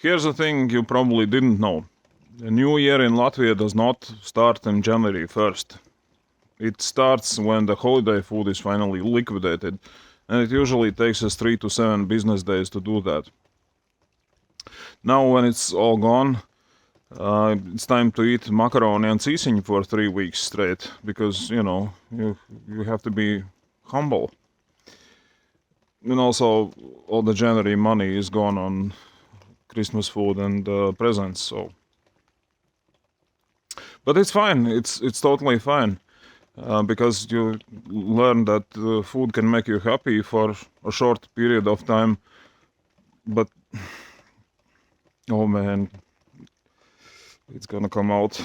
Here's the thing you probably didn't know. The new year in Latvia does not start on January 1st. It starts when the holiday food is finally liquidated, and it usually takes us 3 to 7 business days to do that. Now, when it's all gone, it's time to eat macaroni and cīsiņi for 3 weeks straight, because, you have to be humble. And also, all the January money is gone on Christmas food and presents, so. But it's fine, it's totally fine. Because you learn that food can make you happy for a short period of time, but oh man, it's gonna come out.